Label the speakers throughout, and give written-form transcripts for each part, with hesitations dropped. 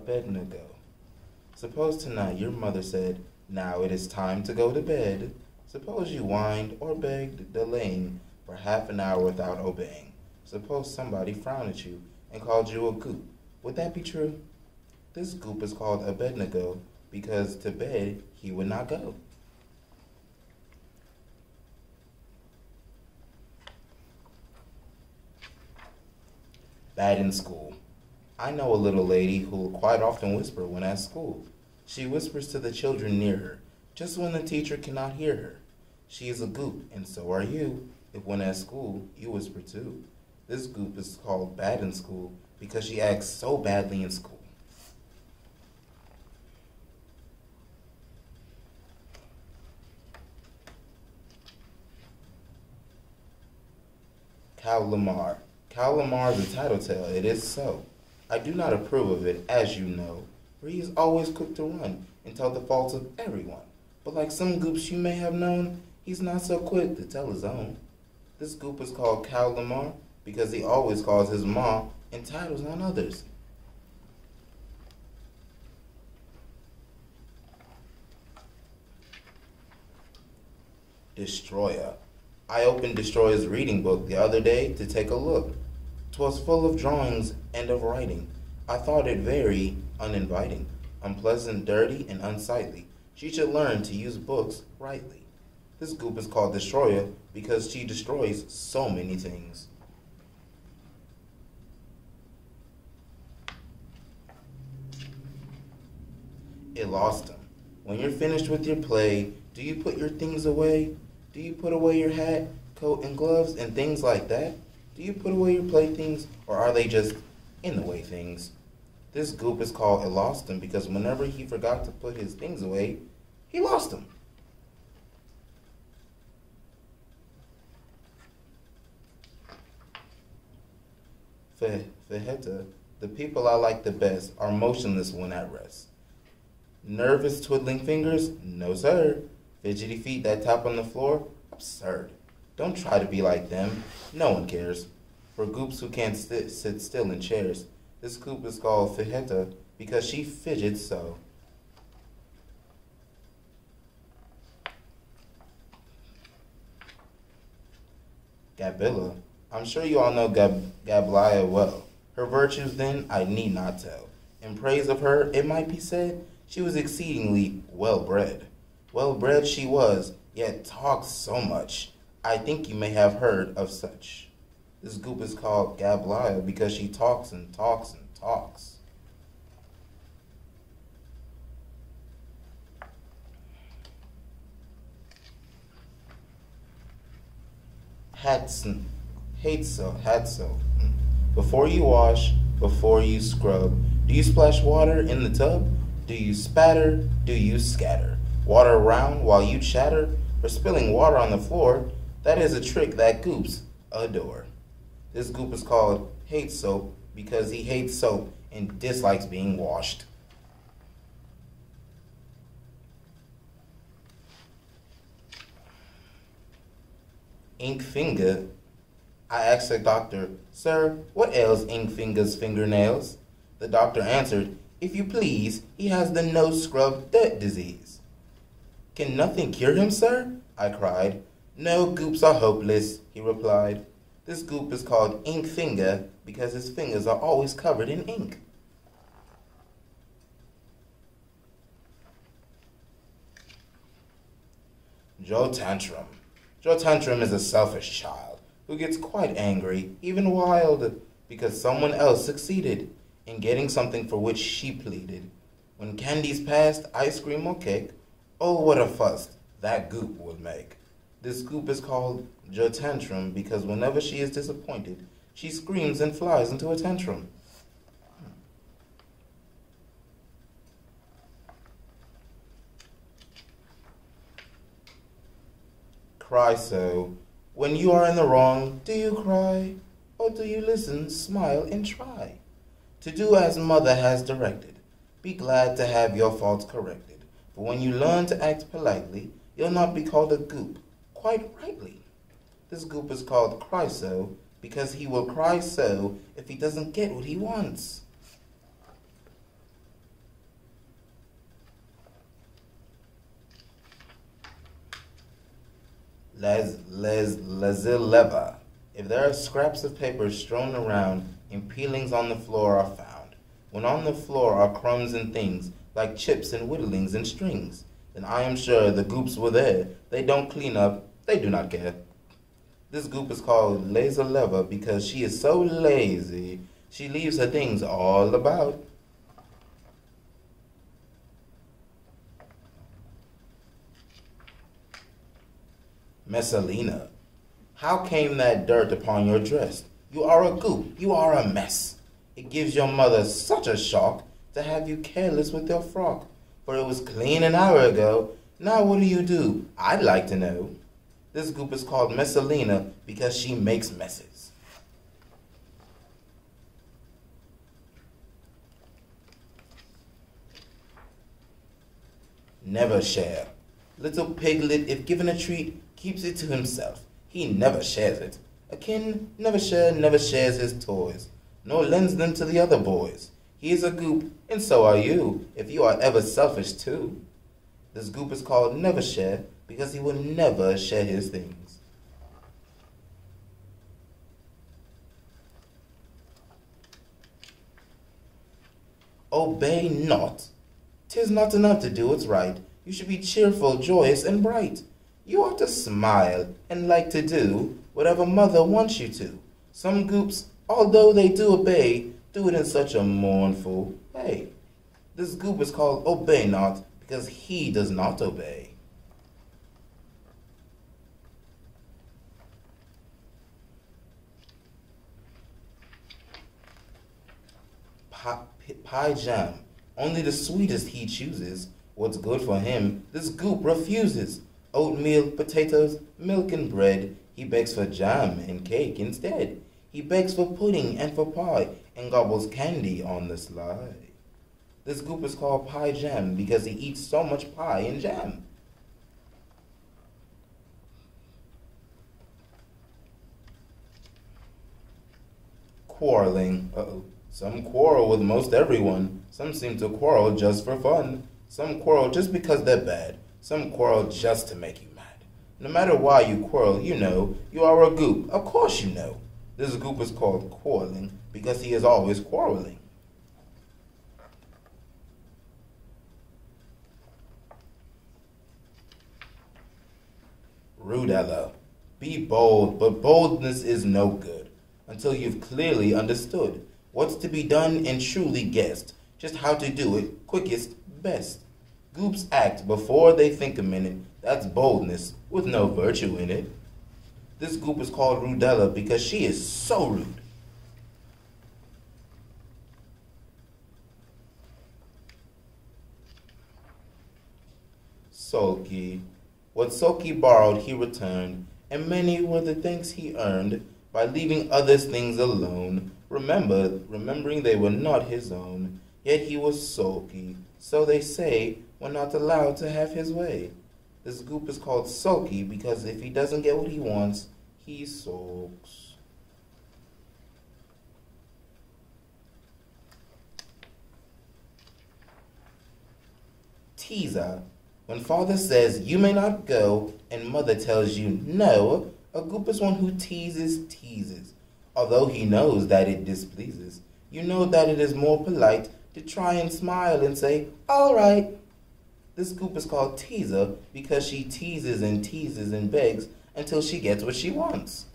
Speaker 1: Abednego. Suppose tonight your mother said, "Now it is time to go to bed." Suppose you whined or begged, delaying for half an hour without obeying. Suppose somebody frowned at you and called you a goop. Would that be true? This goop is called Abednego because to bed he would not go. Bad in school. I know a little lady who will quite often whisper when at school. She whispers to the children near her, just when the teacher cannot hear her. She is a goop, and so are you, if when at school you whisper too. This goop is called bad in school because she acts so badly in school. Calamar. Calamar is a tattletale, it is so. I do not approve of it, as you know, for he is always quick to run and tell the faults of everyone. But like some goops you may have known, he's not so quick to tell his own. This goop is called Calamar because he always calls his ma and tattles on others. Destroyer. I opened Destroyer's reading book the other day to take a look. 'Twas full of drawings and of writing. I thought it very uninviting, unpleasant, dirty, and unsightly. She should learn to use books rightly. This goop is called Destroyer because she destroys so many things. It lost him. When you're finished with your play, do you put your things away? Do you put away your hat, coat, and gloves, and things like that? Do you put away your playthings, or are they just in the way things? This goop is called It Lost Him because whenever he forgot to put his things away, he lost them. Fajita, the people I like the best are motionless when at rest. Nervous twiddling fingers? No, sir. Fidgety feet that tap on the floor? Absurd. Don't try to be like them. No one cares. For goops who can't sit still in chairs, this goop is called Fajita because she fidgets so. Gabilla. I'm sure you all know Gablia well. Her virtues, then, I need not tell. In praise of her, it might be said, she was exceedingly well-bred. Well-bred she was, yet talked so much. I think you may have heard of such. This goop is called Gablia because she talks and talks and talks. Hatso. Before you wash, before you scrub, do you splash water in the tub? Do you spatter? Do you scatter? Water around while you chatter? For spilling water on the floor, that is a trick that goops adore. This goop is called Hate Soap because he hates soap and dislikes being washed. Ink Finger. I asked the doctor, "Sir, what ails Ink Finger's fingernails?" The doctor answered, "If you please, he has the no-scrub dirt disease." "Can nothing cure him, sir?" I cried. "No, goops are hopeless," he replied. This goop is called Ink Finger because his fingers are always covered in ink. Joe Tantrum. Joe Tantrum is a selfish child who gets quite angry, even wild, because someone else succeeded in getting something for which she pleaded. When candy's passed, ice cream or cake, oh, what a fuss that goop would make. This goop is called Joe Tantrum because whenever she is disappointed, she screams and flies into a tantrum. Cry so. When you are in the wrong, do you cry? Or do you listen, smile, and try to do as mother has directed? Be glad to have your faults corrected. For when you learn to act politely, you'll not be called a goop, quite rightly. This goop is called Cry So because he will cry so if he doesn't get what he wants. lazileva. If there are scraps of paper strewn around and peelings on the floor are found, when on the floor are crumbs and things, like chips and whittlings and strings, then I am sure the Goops were there. They don't clean up, they do not care. This Goop is called lazileva because she is so lazy, she leaves her things all about. Messalina. How came that dirt upon your dress? You are a goop. You are a mess. It gives your mother such a shock to have you careless with your frock. For it was clean an hour ago. Now what do? I'd like to know. This goop is called Messalina because she makes messes. Never share. Little piglet, if given a treat, keeps it to himself. He never shares it. A kin never shares his toys, nor lends them to the other boys. He is a goop, and so are you, if you are ever selfish too. This goop is called Never Share because he will never share his things. Obey not. 'Tis not enough to do what's right. You should be cheerful, joyous, and bright. You ought to smile and like to do whatever mother wants you to. Some goops, although they do obey, do it in such a mournful way. This goop is called Obey Not because he does not obey. Pie jam, only the sweetest he chooses. What's good for him, this goop refuses. Oatmeal, potatoes, milk, and bread, he begs for jam and cake instead. He begs for pudding and for pie, and gobbles candy on the sly. This goop is called Pie Jam because he eats so much pie and jam. Quarreling. Some quarrel with most everyone. Some seem to quarrel just for fun. Some quarrel just because they're bad. Some quarrel just to make you mad. No matter why you quarrel, you know, you are a goop. Of course you know. This goop is called quarreling because he is always quarreling. Rudella. Be bold, but boldness is no good until you've clearly understood what's to be done and truly guessed just how to do it quickest, best. Goops act before they think a minute. That's boldness with no virtue in it. This goop is called Rudella because she is so rude. Sulky. What Sulky borrowed he returned, and many were the thanks he earned by leaving others' things alone, remembering they were not his own. Yet he was sulky, so they say, when not allowed to have his way. This goop is called sulky because if he doesn't get what he wants, he sulks. Teaser. When father says you may not go and mother tells you no, a goop is one who teases. Although he knows that it displeases, you know that it is more polite to try and smile and say, all right. This goop is called teaser because she teases and begs until she gets what she wants.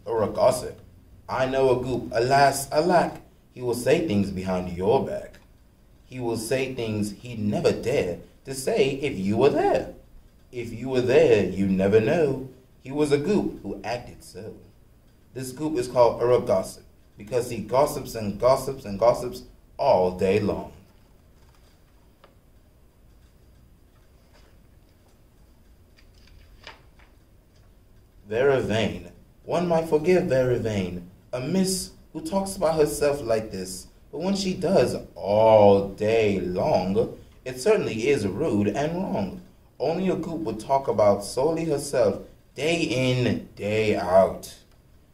Speaker 1: Or a gossip. I know a goop, alas, alack, he will say things behind your back. He will say things he'd never dare to say if you were there. If you were there, you never know. He was a goop who acted so. This goop is called a gossip because he gossips and gossips and gossips all day long. Very vain. One might forgive very vain. A miss who talks about herself like this, but when she does all day long, it certainly is rude and wrong. Only a goop would talk about solely herself day in, day out.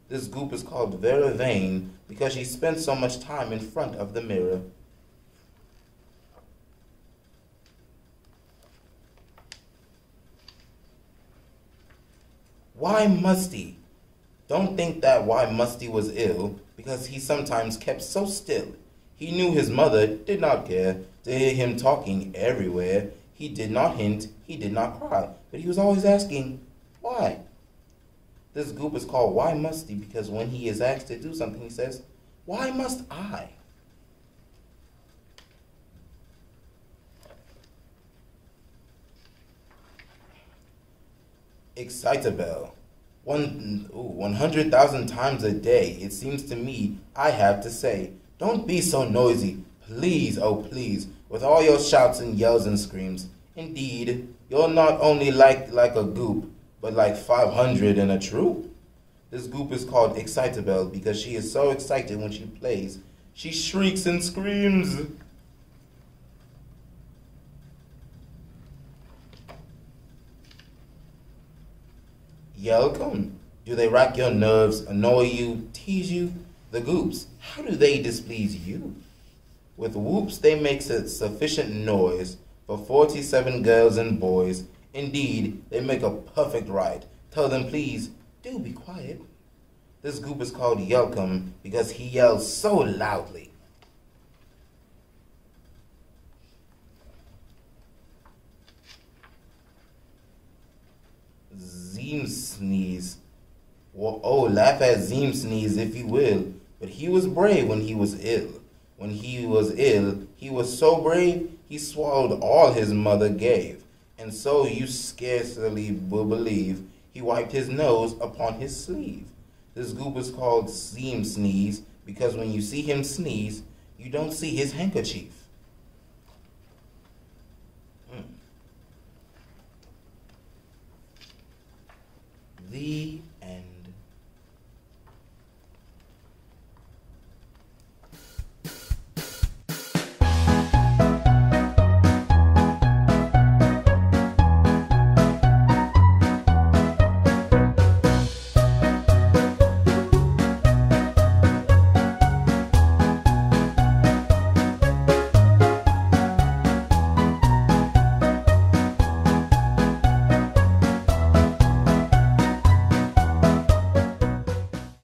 Speaker 1: This goop is called very vain because she spends so much time in front of the mirror. Why Musty? Don't think that why Musty was ill, because he sometimes kept so still. He knew his mother did not care to hear him talking everywhere. He did not hint, he did not cry, but he was always asking, why? This goop is called Why Musty because when he is asked to do something, he says, why must I? Excitable. 100,000 times a day, it seems to me I have to say, don't be so noisy, please, oh please, with all your shouts and yells and screams. Indeed, you're not only like a goop, but like 500 in a troop. This goop is called Excitable because she is so excited when she plays. She shrieks and screams. Welcome. Do they rack your nerves, annoy you, tease you? The goops, how do they displease you? With whoops they make sufficient noise for 47 girls and boys. Indeed, they make a perfect right. Tell them, please, do be quiet. This goop is called Yelcome because he yells so loudly. Zeem Sneeze. Well, oh, laugh at Zeem Sneeze if you will, but he was brave when he was ill. When he was ill, he was so brave, he swallowed all his mother gave. And so you scarcely will believe, he wiped his nose upon his sleeve. This goop is called Zeem Sneeze because when you see him sneeze, you don't see his handkerchief. The